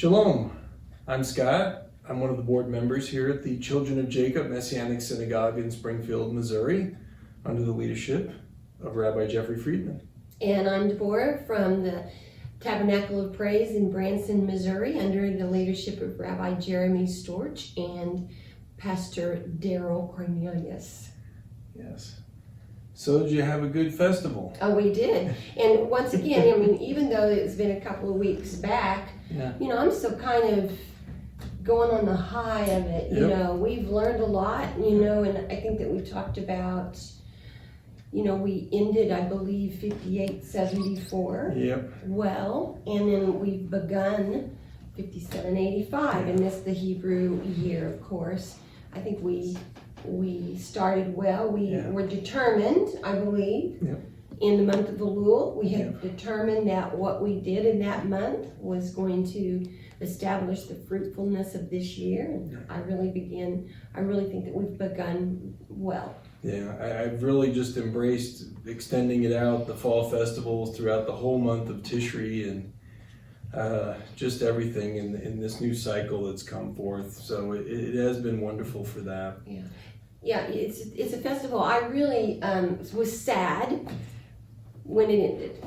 Shalom, I'm Scott. I'm one of the board members here at the Children of Jacob Messianic Synagogue in Springfield, Missouri, under the leadership of Rabbi Jeffrey Friedman. And I'm Deborah from the Tabernacle of Praise in Branson, Missouri, under the leadership of Rabbi Jeremy Storch and Pastor Daryl Cornelius. Yes. So did you have a good festival? Oh, we did. And once again, I mean, even though it's been a couple of weeks back, I'm still kind of going on the high of it. Yep. We've learned a lot, and I think that we talked about, we ended, I believe, 5874. Yep. Well, and then we've begun 5785, and that's the Hebrew year, of course. I think we started well. We were determined, I believe, in the month of Elul. We had determined that what we did in that month was going to establish the fruitfulness of this year. And I really think that we've begun well. Yeah, I've really just embraced extending it out, the fall festivals throughout the whole month of Tishri, and just everything in this new cycle that's come forth. So it has been wonderful for that. Yeah, it's a festival. I really was sad when it ended,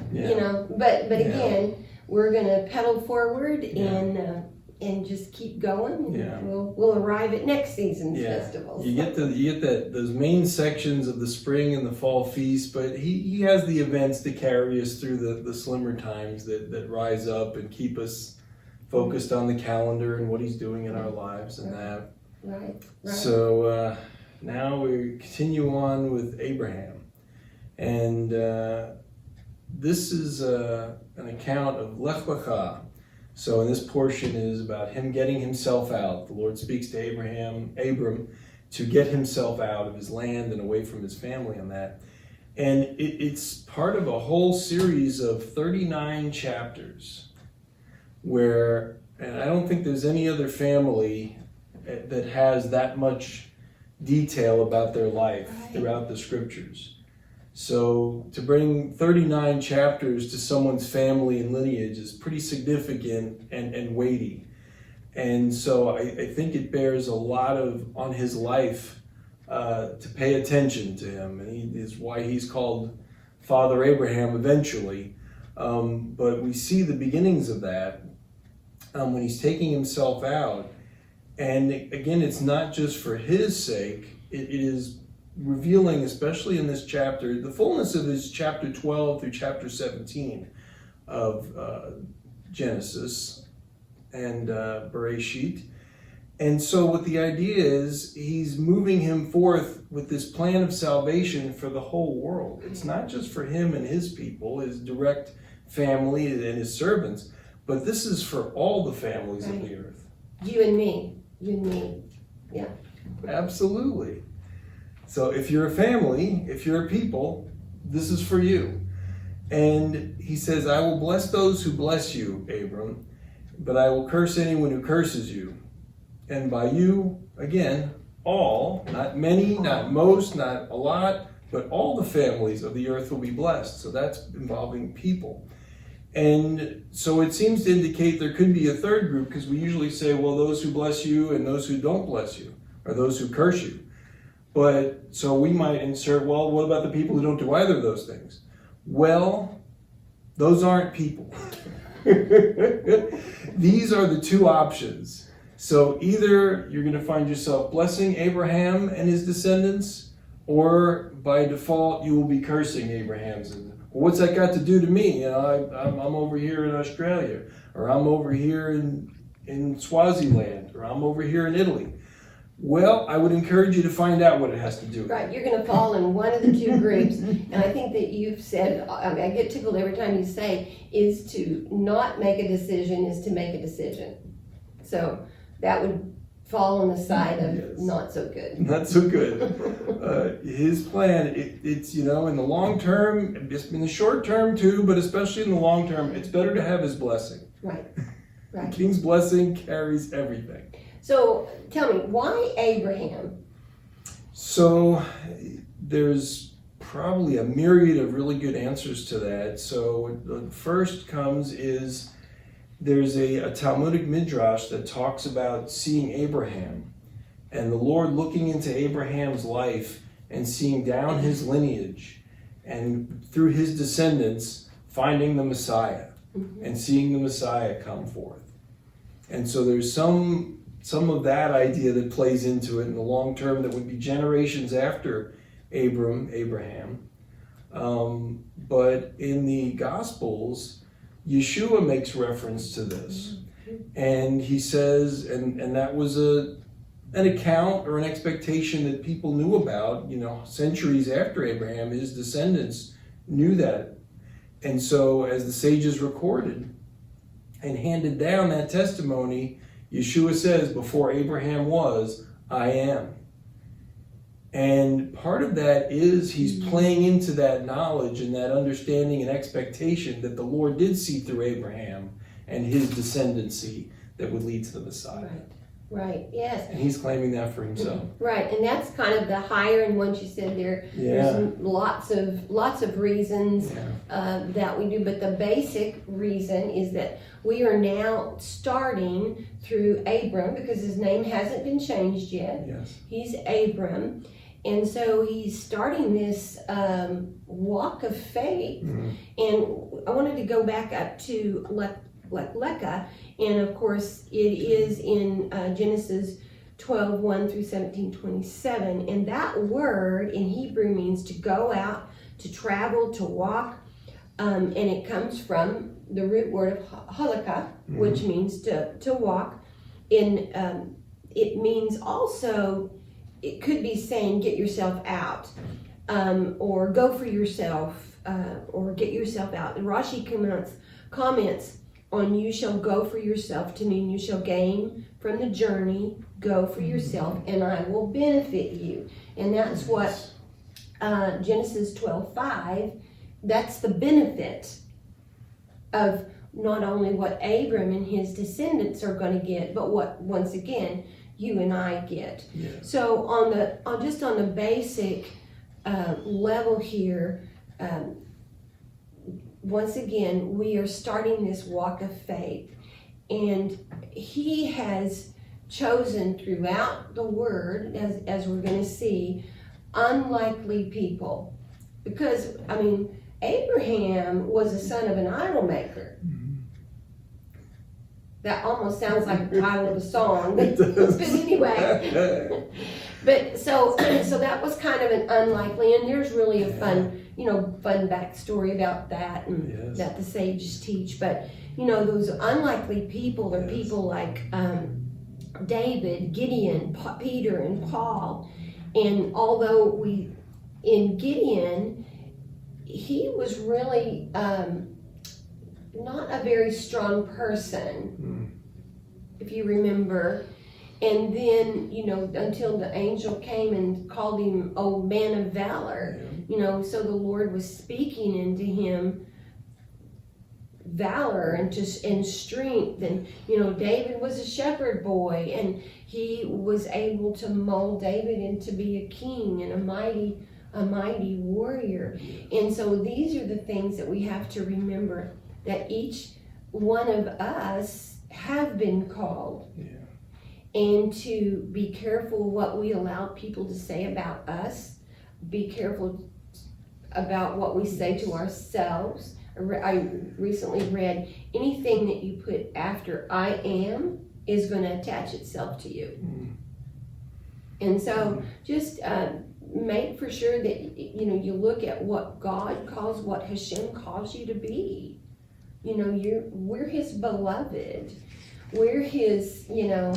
but again, we're gonna pedal forward and just keep going. We'll arrive at next season's festivals. You get those main sections of the spring and the fall feast, but he has the events to carry us through the slimmer times that rise up and keep us focused on the calendar and what he's doing in our lives and that. Right. So now we continue on with Abraham, and this is an account of Lech Lecha. So in this portion is about him getting himself out. The Lord speaks to Abram, to get himself out of his land and away from his family on that. And it's part of a whole series of 39 chapters where, and I don't think there's any other family that has that much detail about their life throughout the scriptures. So to bring 39 chapters to someone's family and lineage is pretty significant and weighty. And so I think it bears a lot on his life to pay attention to him. And is why he's called Father Abraham eventually. But we see the beginnings of that when he's taking himself out. And again, it's not just for his sake, it is revealing, especially in this chapter, the fullness of his chapter 12 through chapter 17 of Genesis and Bereshit. And so what the idea is, he's moving him forth with this plan of salvation for the whole world. It's not just for him and his people, his direct family and his servants, but this is for all the families of the earth. You and me. Yeah. Absolutely. So if you're a family, if you're a people, this is for you. And he says, I will bless those who bless you, Abram, but I will curse anyone who curses you. And by you, again, all, not many, not most, not a lot, but all the families of the earth will be blessed. So that's involving people. And so it seems to indicate there could be a third group, because we usually say, well, those who bless you and those who don't bless you, or those who curse you. But so we might insert, well, what about the people who don't do either of those things? Well, those aren't people. These are the two options. So either you're going to find yourself blessing Abraham and his descendants, or by default you will be cursing Abraham's. Well, what's that got to do to me? I'm over here in Australia, or I'm over here in Swaziland, or I'm over here in Italy. Well, I would encourage you to find out what it has to do with. Right, you're going to fall in one of the two groups. And I think that you've said, I get tickled every time you say, is to not make a decision is to make a decision. So that would fall on the side of not so good. Not so good. His plan, it's, in the long term, in the short term too, but especially in the long term, it's better to have his blessing. Right. The king's blessing carries everything. So tell me, why Abraham? So there's probably a myriad of really good answers to that. So the first comes is there's a Talmudic midrash that talks about seeing Abraham and the Lord looking into Abraham's life and seeing down his lineage and through his descendants finding the Messiah and seeing the Messiah come forth. And so there's some of that idea that plays into it in the long term that would be generations after Abraham. But in the Gospels, Yeshua makes reference to this. And he says, and that was an account or an expectation that people knew about, centuries after Abraham. His descendants knew that. And so as the sages recorded and handed down that testimony, Yeshua says, before Abraham was, I am. And part of that is he's playing into that knowledge and that understanding and expectation that the Lord did see through Abraham and his descendancy that would lead to the Messiah. Right, yes. And he's claiming that for himself. Right, and that's kind of the higher, and once you said there's lots of reasons that we do, but the basic reason is that we are now starting through Abram, because his name hasn't been changed yet. Yes. He's Abram, and so he's starting this walk of faith. And I wanted to go back up to Lech Lecha, and of course it is in Genesis 12:1 through 17:27, and that word in Hebrew means to go out, to travel, to walk, and it comes from the root word of halakha, which means to walk. In it means also, it could be saying get yourself out, or go for yourself, or get yourself out. And Rashi comments on you shall go for yourself to mean you shall gain from the journey, go for yourself, and I will benefit you. And that's what Genesis 12:5, that's the benefit of not only what Abram and his descendants are going to get, but what, once again, you and I get. Yes. So on the basic level here, once again, we are starting this walk of faith, and he has chosen throughout the word, as we're going to see, unlikely people. Because, Abraham was a son of an idol maker. That almost sounds like the title of a song. But anyway. But so that was kind of an unlikely, and there's really a fun backstory about that, and that the sages teach. But those unlikely people are people like David, Gideon, Peter, and Paul. And although in Gideon, he was really not a very strong person, if you remember. And then, until the angel came and called him, oh, man of valor, so the Lord was speaking into him valor and strength. And, David was a shepherd boy, and he was able to mold David into be a king and a mighty warrior. And so these are the things that we have to remember, that each one of us have been called. And to be careful what we allow people to say about us. Be careful about what we say to ourselves. I recently read, anything that you put after I am is going to attach itself to you. And so just make for sure that you look at what God calls, what Hashem calls you to be. We're his beloved. We're his, we're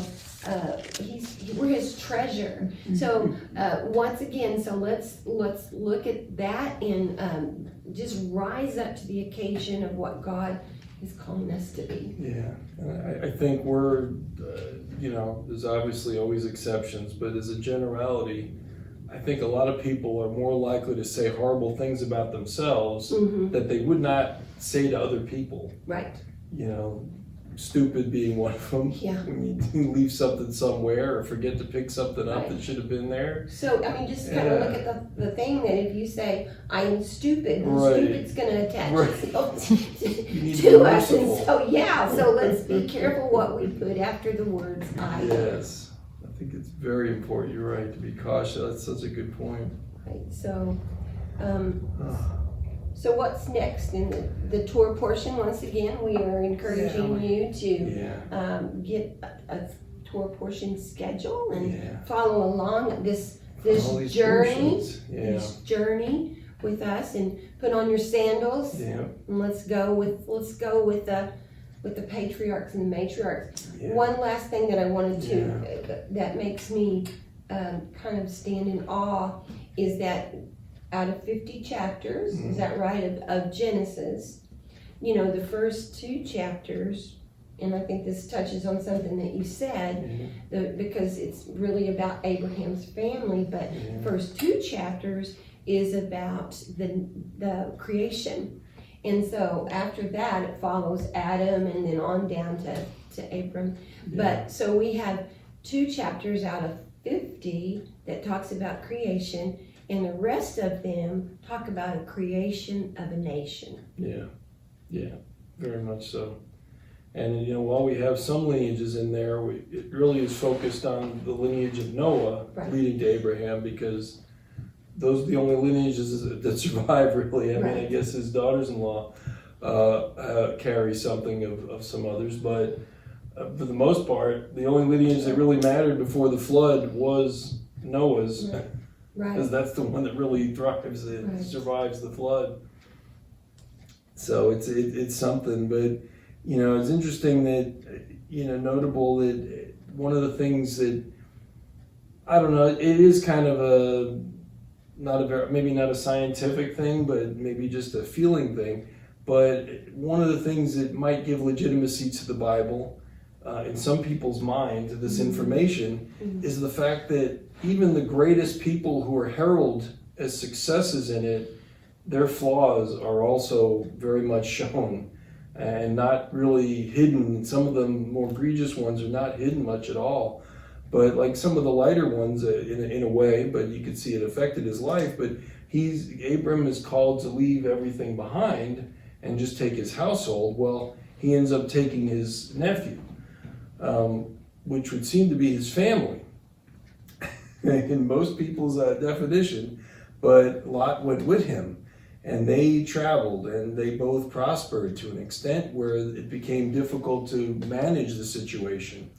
his treasure. So once again, so let's look at that and just rise up to the occasion of what God is calling us to be. Yeah, and I think we're, there's obviously always exceptions, but as a generality, I think a lot of people are more likely to say horrible things about themselves that they would not say to other people. Right. stupid being one of them. Yeah. When you leave something somewhere or forget to pick something up Right. that should have been there. So, I mean, just kind of look at the thing that if you say, I am stupid, well, Right. stupid's going to attach Right. itself You need to to be us. And merciful. so, yeah, so let's be careful what we put after the words I. Yes, I think it's very important. You're right, to be cautious. That's such a good point. Right, so what's next in the tour portion? Once again, we are encouraging you to Yeah, get a tour portion schedule and yeah. follow along this All these journey, portions. Yeah, this journey with us, and put on your sandals yeah, and let's go with the patriarchs and the matriarchs. yeah. One last thing that I wanted to that makes me kind of stand in awe is that out of 50 chapters, is that right, of Genesis, you know, the first 2 chapters, and I think this touches on something that you said, because it's really about Abraham's family, but first 2 chapters is about the creation. And so after that, it follows Adam and then on down to Abram. But so we have 2 chapters out of 50 that talks about creation, and the rest of them talk about a creation of a nation. Yeah, very much so. And, you know, while we have some lineages in there, it really is focused on the lineage of Noah leading to Abraham, because those are the only lineages that survive, really. I mean, I guess his daughters-in-law carry something of some others, but for the most part, the only lineage that really mattered before the flood was Noah's, because that's the one that really thrives and survives the flood. So it's something, but you know, it's interesting that, you know, notable that one of the things that, I don't know, it is kind of maybe not a scientific thing, but maybe just a feeling thing. But one of the things that might give legitimacy to the Bible, in some people's mind, to this information, is the fact that even the greatest people who are heralded as successes in it, their flaws are also very much shown and not really hidden. Some of them more egregious ones are not hidden much at all. But like some of the lighter ones, in a way, but you could see it affected his life. But Abram is called to leave everything behind and just take his household. Well, he ends up taking his nephew, which would seem to be his family in most people's definition. But Lot went with him, and they traveled, and they both prospered to an extent where it became difficult to manage the situation.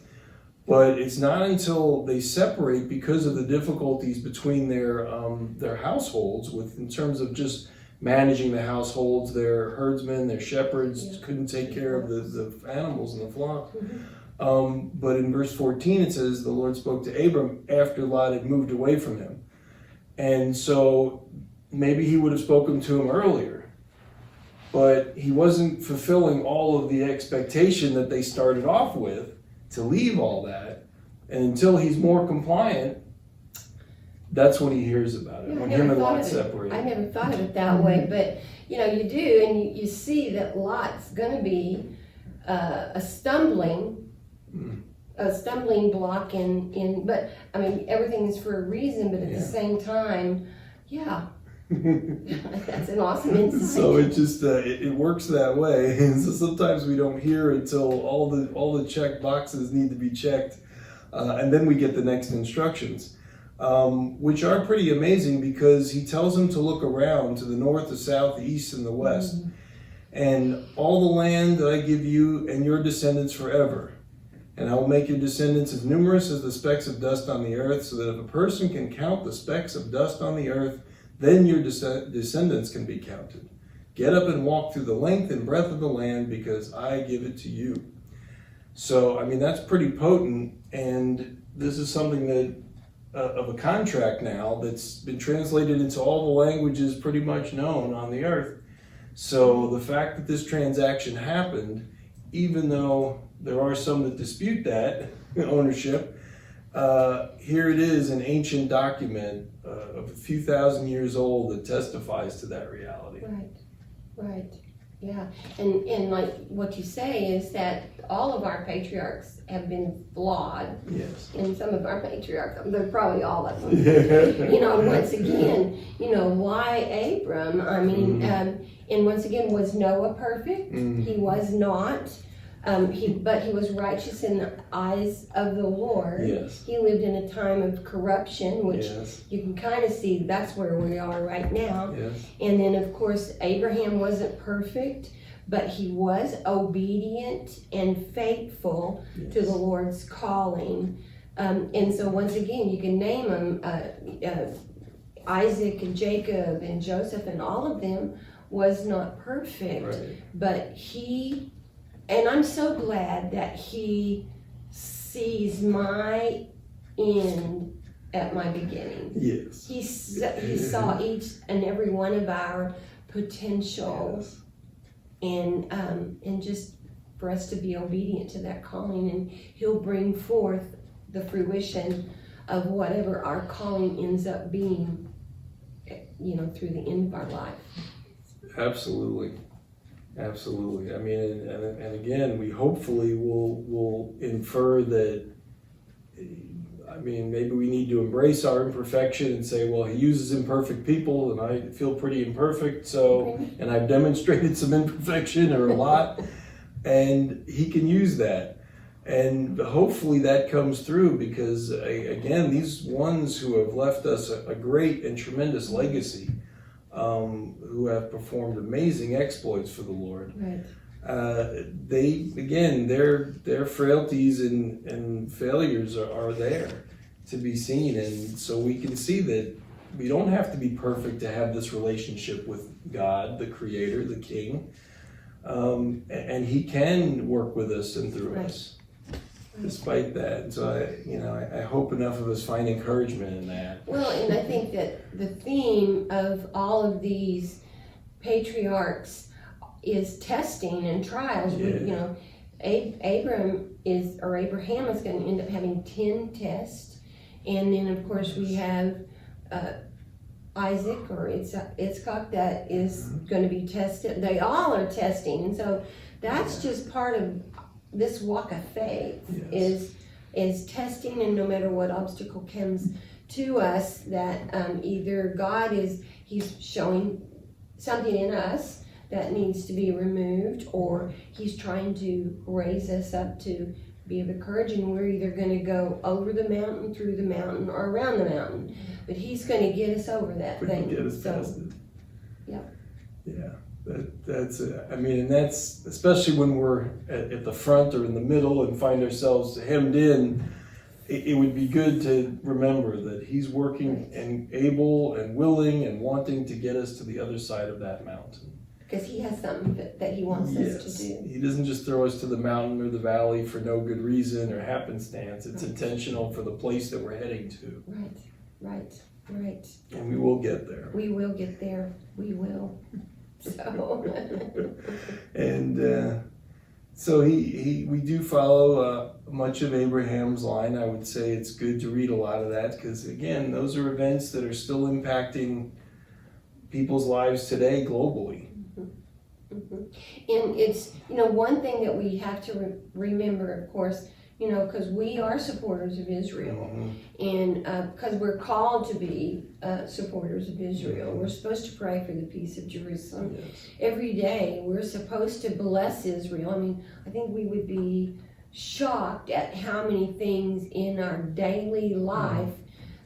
But it's not until they separate, because of the difficulties between their households, in terms of just managing the households, their herdsmen, their shepherds couldn't take care of the animals in the flock. But in verse 14 it says, the Lord spoke to Abram after Lot had moved away from him. And so maybe he would have spoken to him earlier, but he wasn't fulfilling all of the expectation that they started off with to leave all that. And until he's more compliant, that's when he hears about it, when him and Lot separate. I never thought of it that way, but you know, you do, and you see that Lot's going to be a stumbling block in. But I mean, everything is for a reason. But at the same time, that's an awesome insight. So it just it works that way, and so sometimes we don't hear until all the check boxes need to be checked, and then we get the next instructions. Which are pretty amazing, because he tells them to look around to the north, the south, the east, and the west. And all the land that I give you and your descendants forever. And I will make your descendants as numerous as the specks of dust on the earth, so that if a person can count the specks of dust on the earth, then your descendants can be counted. Get up and walk through the length and breadth of the land, because I give it to you. So, I mean, that's pretty potent. And this is something that of a contract now that's been translated into all the languages pretty much known on the earth. So the fact that this transaction happened, even though there are some that dispute that ownership, here it is, an ancient document of a few thousand years old that testifies to that reality. Right. Yeah, and like what you say is that all of our patriarchs have been flawed. Yes. And some of our patriarchs, they're probably all of them. Yeah. You know, once again, you know, why Abram? I mean, and once again, was Noah perfect? He was not. But he was righteous in the eyes of the Lord. Yes. He lived in a time of corruption, which Yes. you can kind of see that's where we are right now. Yes. And then, of course, Abraham wasn't perfect, but he was obedient and faithful to the Lord's calling. And so, once again, you can name them Isaac and Jacob and Joseph, and all of them was not perfect, Right. but he. And I'm so glad that he sees my end at my beginning. Yes. He saw each and every one of our potential, Yes. and just for us to be obedient to that calling, and he'll bring forth the fruition of whatever our calling ends up being, you know, through the end of our life. Absolutely. Absolutely. I mean, and again, we hopefully will infer that, I mean, maybe we need to embrace our imperfection and say, well, he uses imperfect people, and I feel pretty imperfect, so, and I've demonstrated some imperfection or a lot, and he can use that. And hopefully that comes through, because, again, these ones who have left us a great and tremendous legacy, who have performed amazing exploits for the Lord. Right. They, again, their frailties and failures are there to be seen, and so we can see that we don't have to be perfect to have this relationship with God, the Creator, the King, and He can work with us and through us. Despite that, and so I hope enough of us find encouragement in that. Well, and I think that the theme of all of these patriarchs is testing and trials. Yeah. You know, Abraham is going to end up having 10 tests, and then of course we have Isaac or Yitzchak that is going to be tested. They all are testing, and so that's just part of this walk of faith. Is testing, and no matter what obstacle comes to us, that either God he's showing something in us that needs to be removed, or he's trying to raise us up to be of courage, and we're either going to go over the mountain, through the mountain, or around the mountain, but he's going to get us over that thing. Get us past it. Yeah. That's it. I mean, and that's especially when we're at the front or in the middle and find ourselves hemmed in. It would be good to remember that he's working and able and willing and wanting to get us to the other side of that mountain. Because he has something that he wants us to do. He doesn't just throw us to the mountain or the valley for no good reason or happenstance. It's intentional for the place that we're heading to. Right. And we will get there. We will get there. We will. So. And so we do follow much of Abraham's line. I would say it's good to read a lot of that, because again, those are events that are still impacting people's lives today globally. And it's, one thing that we have to remember, of course, because we are supporters of Israel, and because we're called to be supporters of Israel. We're supposed to pray for the peace of Jerusalem. Every day we're supposed to bless Israel. I mean, I think we would be shocked at how many things in our daily life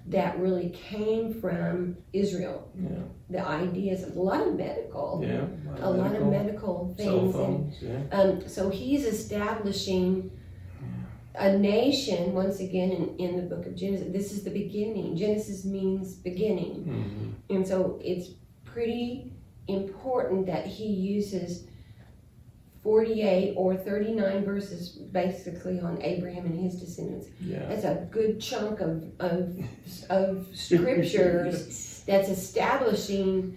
that really came from Israel. The ideas, a lot of medical, a lot of medical things. Cell phones, so he's establishing a nation, once again, in the book of Genesis. This is the beginning. Genesis means beginning. And so it's pretty important that he uses 48 or 39 verses basically on Abraham and his descendants. That's a good chunk of scriptures that's establishing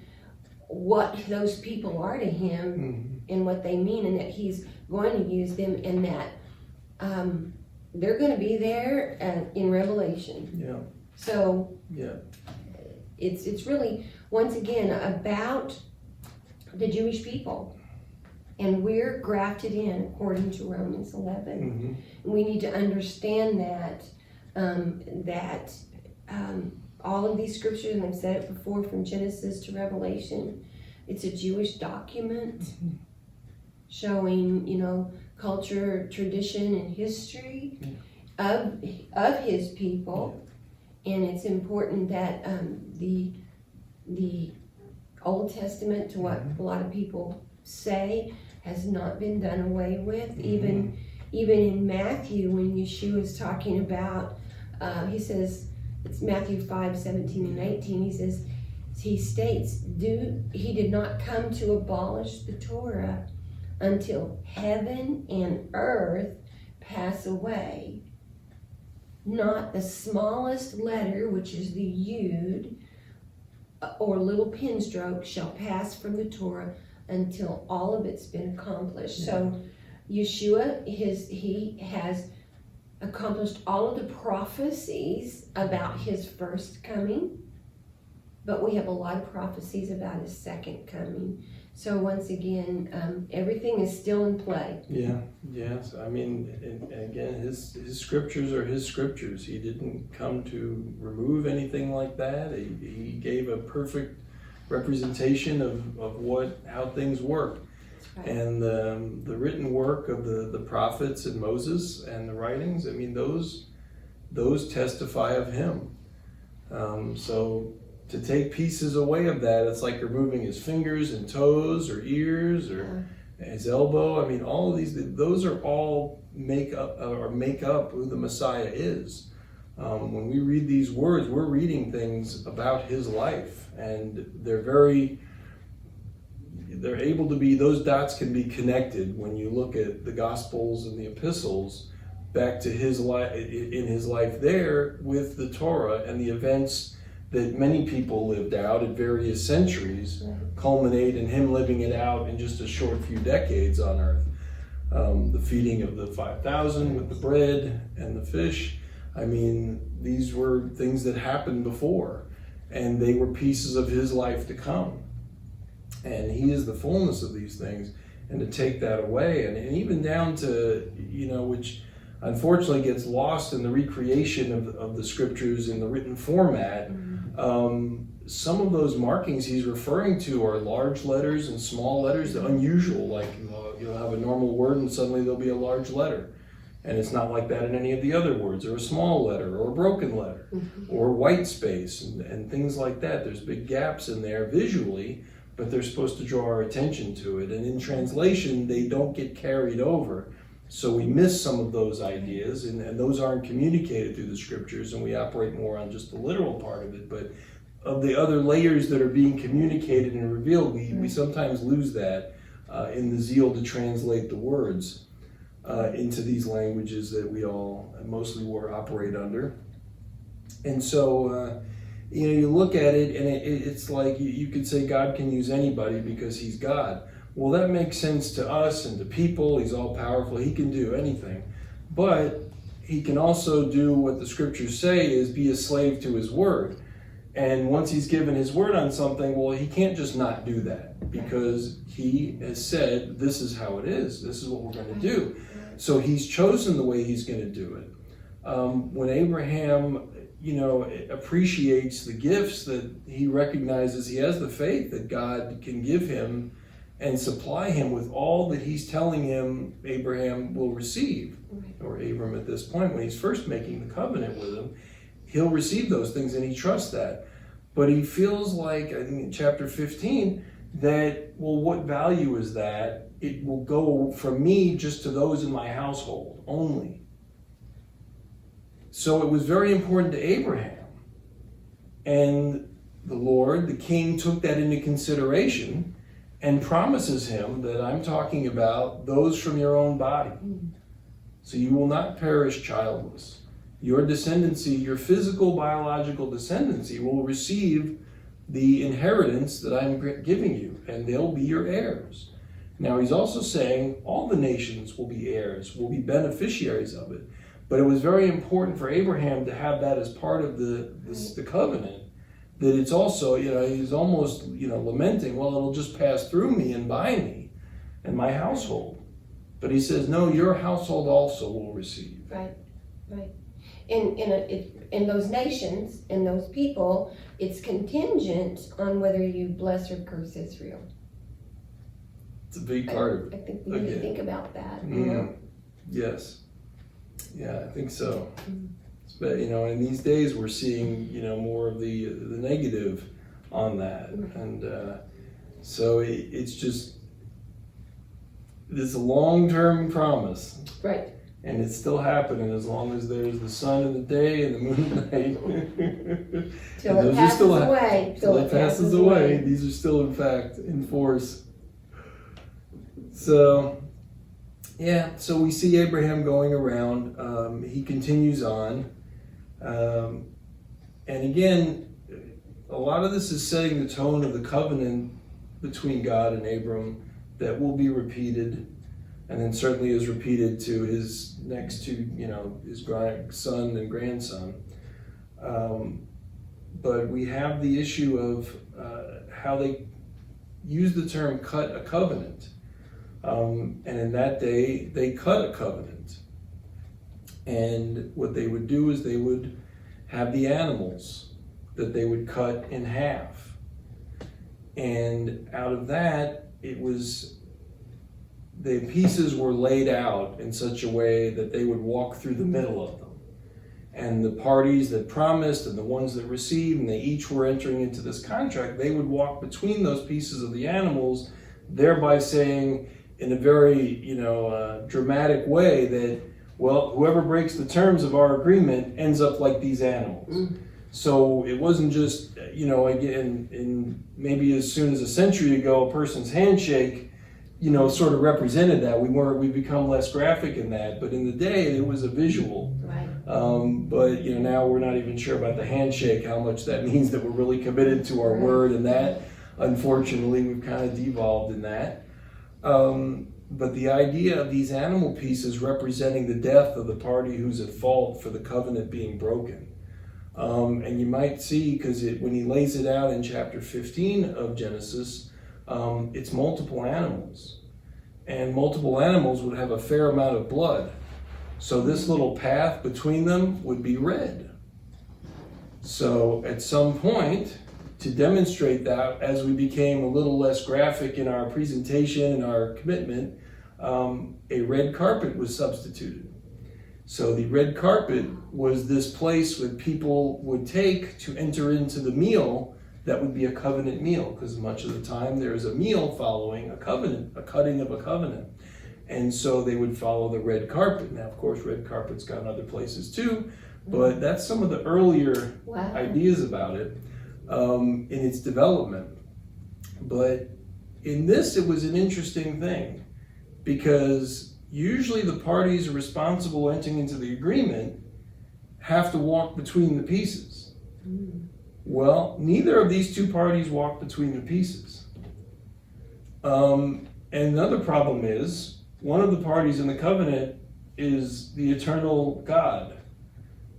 what those people are to him and what they mean, and that he's going to use them, and that they're going to be there in Revelation. So it's really, once again, about the Jewish people. And we're grafted in according to Romans 11. We need to understand that all of these scriptures, and I've said it before, from Genesis to Revelation, it's a Jewish document showing, culture, tradition, and history of his people. And it's important that the Old Testament, to what a lot of people say, has not been done away with. Even in Matthew, when Yeshua is talking about, he says, it's Matthew 5:17 and 18, he states, he did not come to abolish the Torah until heaven and earth pass away. Not the smallest letter, which is the Yud, or little pen stroke, shall pass from the Torah until all of it's been accomplished. So Yeshua, he has accomplished all of the prophecies about his first coming, but we have a lot of prophecies about his second coming. So once again, everything is still in play. Yes. I mean, and again, his scriptures are his scriptures. He didn't come to remove anything like that. He gave a perfect representation of how things work. Right. And the written work of the prophets and Moses and the writings, I mean, those testify of him. So to take pieces away of that, it's like removing his fingers and toes or ears or his elbow. I mean, all of those are all make up who the Messiah is. When we read these words, we're reading things about his life, and they're able to be, those dots can be connected when you look at the Gospels and the epistles back to his life, in his life there with the Torah and the events that many people lived out at various centuries, culminate in him living it out in just a short few decades on earth. The feeding of the 5,000 with the bread and the fish. I mean, these were things that happened before, and they were pieces of his life to come. And he is the fullness of these things, and to take that away, and even down to, which unfortunately gets lost in the recreation of the scriptures in the written format. Some of those markings he's referring to are large letters and small letters, the unusual, like you'll have a normal word and suddenly there'll be a large letter. And it's not like that in any of the other words, or a small letter, or a broken letter, or white space, and things like that. There's big gaps in there visually, but they're supposed to draw our attention to it. And in translation, they don't get carried over. So we miss some of those ideas, and those aren't communicated through the scriptures, and we operate more on just the literal part of it. But of the other layers that are being communicated and revealed, we sometimes lose that in the zeal to translate the words into these languages that we all mostly operate under. And so, you look at it, and it's like you could say God can use anybody because he's God. Well, that makes sense to us and to people. He's all powerful. He can do anything. But he can also do what the scriptures say is be a slave to his word. And once he's given his word on something, well, he can't just not do that, because he has said, this is how it is. This is what we're going to do. So he's chosen the way he's going to do it. When Abraham, appreciates the gifts that he recognizes, he has the faith that God can give him and supply him with all that he's telling him Abraham will receive, or Abram at this point, when he's first making the covenant with him, he'll receive those things, and he trusts that. But he feels like, I think in chapter 15, that, well, what value is that? It will go from me just to those in my household only. So it was very important to Abraham. And the Lord, the king, took that into consideration and promises him that I'm talking about those from your own body. So you will not perish childless. Your descendancy, your physical, biological descendancy will receive the inheritance that I'm giving you, and they'll be your heirs. Now he's also saying all the nations will be heirs, will be beneficiaries of it. But it was very important for Abraham to have that as part of the covenant, that it's also, he's almost, lamenting, well, it'll just pass through me and by me. and my household. But he says, no, your household also will receive. Right. In those nations, in those people, it's contingent on whether you bless or curse Israel. It's a big part of it. I think we need to think about that. Yes. Yeah, I think so. But in these days we're seeing more of the negative on that, and so it's just this long-term promise, right? And it's still happening as long as there's the sun in the day and the moon at night. Till it passes away. Till it passes away. These are still in fact in force. So so we see Abraham going around. He continues on. And again, a lot of this is setting the tone of the covenant between God and Abram that will be repeated, and then certainly is repeated to his next two, his son and grandson. But we have the issue of how they use the term cut a covenant. And in that day, they cut a covenant. And what they would do is they would have the animals that they would cut in half. And out of that, the pieces were laid out in such a way that they would walk through the middle of them. And the parties that promised and the ones that received, and they each were entering into this contract, they would walk between those pieces of the animals, thereby saying in a very, dramatic way that, well, whoever breaks the terms of our agreement ends up like these animals. So it wasn't just, again, in maybe as soon as a century ago, a person's handshake, sort of represented that. We've become less graphic in that, but in the day it was a visual. Right. But now we're not even sure about the handshake, how much that means that we're really committed to our word, and that, unfortunately, we've kind of devolved in that. But the idea of these animal pieces representing the death of the party who's at fault for the covenant being broken. And you might see, because when he lays it out in chapter 15 of Genesis, it's multiple animals. And multiple animals would have a fair amount of blood. So this little path between them would be red. So at some point, to demonstrate that, as we became a little less graphic in our presentation and our commitment, a red carpet was substituted. So the red carpet was this place that people would take to enter into the meal that would be a covenant meal, because much of the time there is a meal following a covenant, a cutting of a covenant. And so they would follow the red carpet. Now, of course, red carpet's gone other places too, but that's some of the earlier ideas about it in its development. But in this, it was an interesting thing, because usually the parties responsible entering into the agreement have to walk between the pieces. Well, neither of these two parties walk between the pieces. And another problem is, one of the parties in the covenant is the eternal God,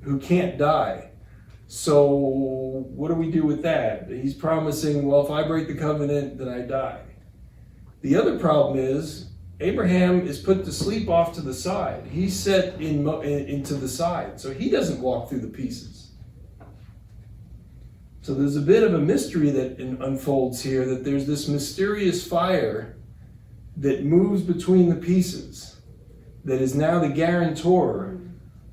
who can't die. So what do we do with that? He's promising, well, if I break the covenant, then I die. The other problem is, Abraham is put to sleep off to the side. He's set into the side, so he doesn't walk through the pieces. So there's a bit of a mystery that unfolds here, that there's this mysterious fire that moves between the pieces, that is now the guarantor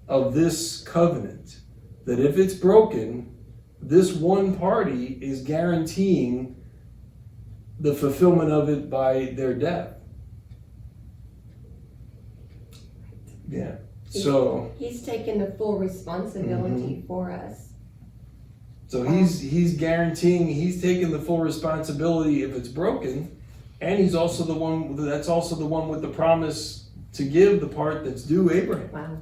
of this covenant, that if it's broken, this one party is guaranteeing the fulfillment of it by their death. Yeah. So he's taken the full responsibility for us. So he's guaranteeing, he's taking the full responsibility if it's broken, and he's also the one with the promise to give the part that's due Abraham. Wow.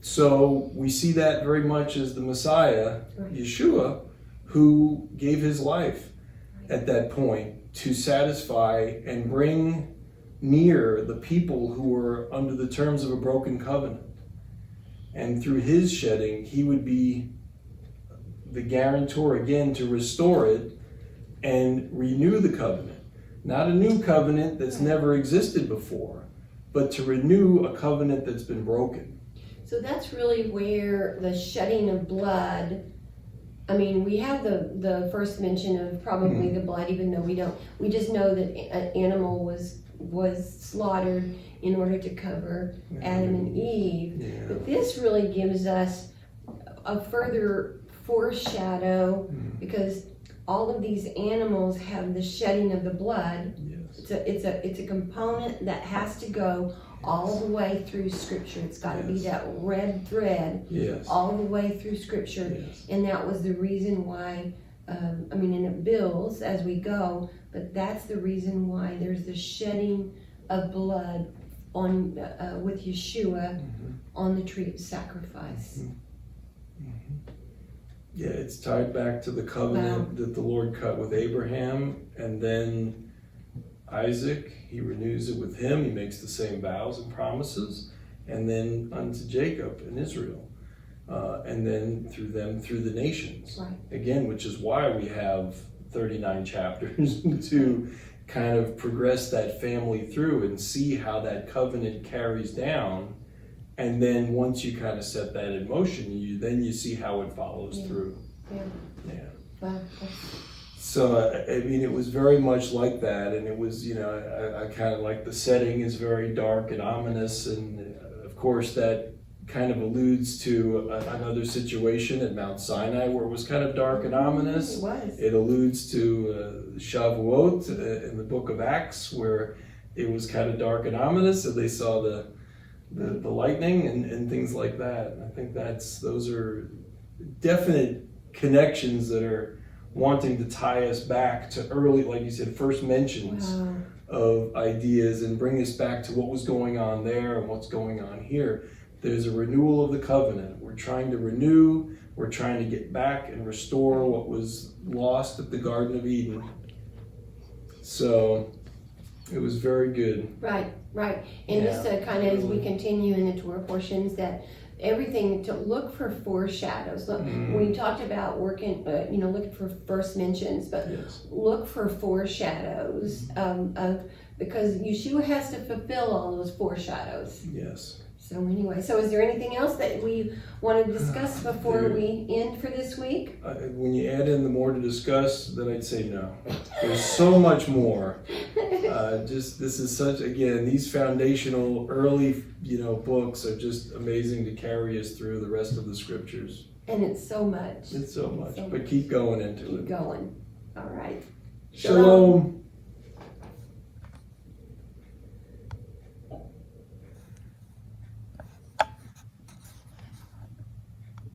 So we see that very much as the Messiah, Yeshua, who gave his life at that point to satisfy and bring near the people who were under the terms of a broken covenant. And through his shedding, he would be the guarantor again to restore it and renew the covenant. Not a new covenant that's never existed before, but to renew a covenant that's been broken. So that's really where the shedding of blood, I mean, we have the first mention of probably the blood, even though we just know that an animal was slaughtered in order to cover Adam and Eve. Yeah. But this really gives us a further foreshadow, because all of these animals have the shedding of the blood. Yes. It's a component that has to go all the way through Scripture. It's got to be that red thread all the way through Scripture. Yes. And that was the reason why, and it builds as we go, but that's the reason why there's the shedding of blood on with Yeshua on the tree of sacrifice. Yeah, it's tied back to the covenant that the Lord cut with Abraham, and then Isaac, he renews it with him. He makes the same vows and promises, and then unto Jacob and Israel, and then through the nations. Right. Again, which is why we have 39 chapters to kind of progress that family through and see how that covenant carries down. And then once you kind of set that in motion, you see how it follows through. Yeah. Wow. So, it was very much like that. And it was, I kind of like the setting is very dark and ominous. And of course, that kind of alludes to another situation at Mount Sinai where it was kind of dark and ominous. It was. It alludes to Shavuot in the book of Acts, where it was kind of dark and ominous. And they saw the lightning and things like that. And I think those are definite connections that are wanting to tie us back to early, like you said, first mentions of ideas and bring us back to what was going on there and what's going on here. There's a renewal of the covenant. We're trying to renew, we're trying to get back and restore what was lost at the Garden of Eden. So it was very good. Right. And just to kind of, as we continue in the Torah portions, that everything to look for foreshadows. Look, we talked about looking for first mentions, but look for foreshadows of because Yeshua has to fulfill all those foreshadows. Yes. So anyway, is there anything else that we want to discuss before we end for this week? When you add in the more to discuss, then I'd say no. There's so much more. This is these foundational early, books are just amazing to carry us through the rest of the scriptures. And it's so much. It's so much. But keep going into it. Keep going. All right. Shalom.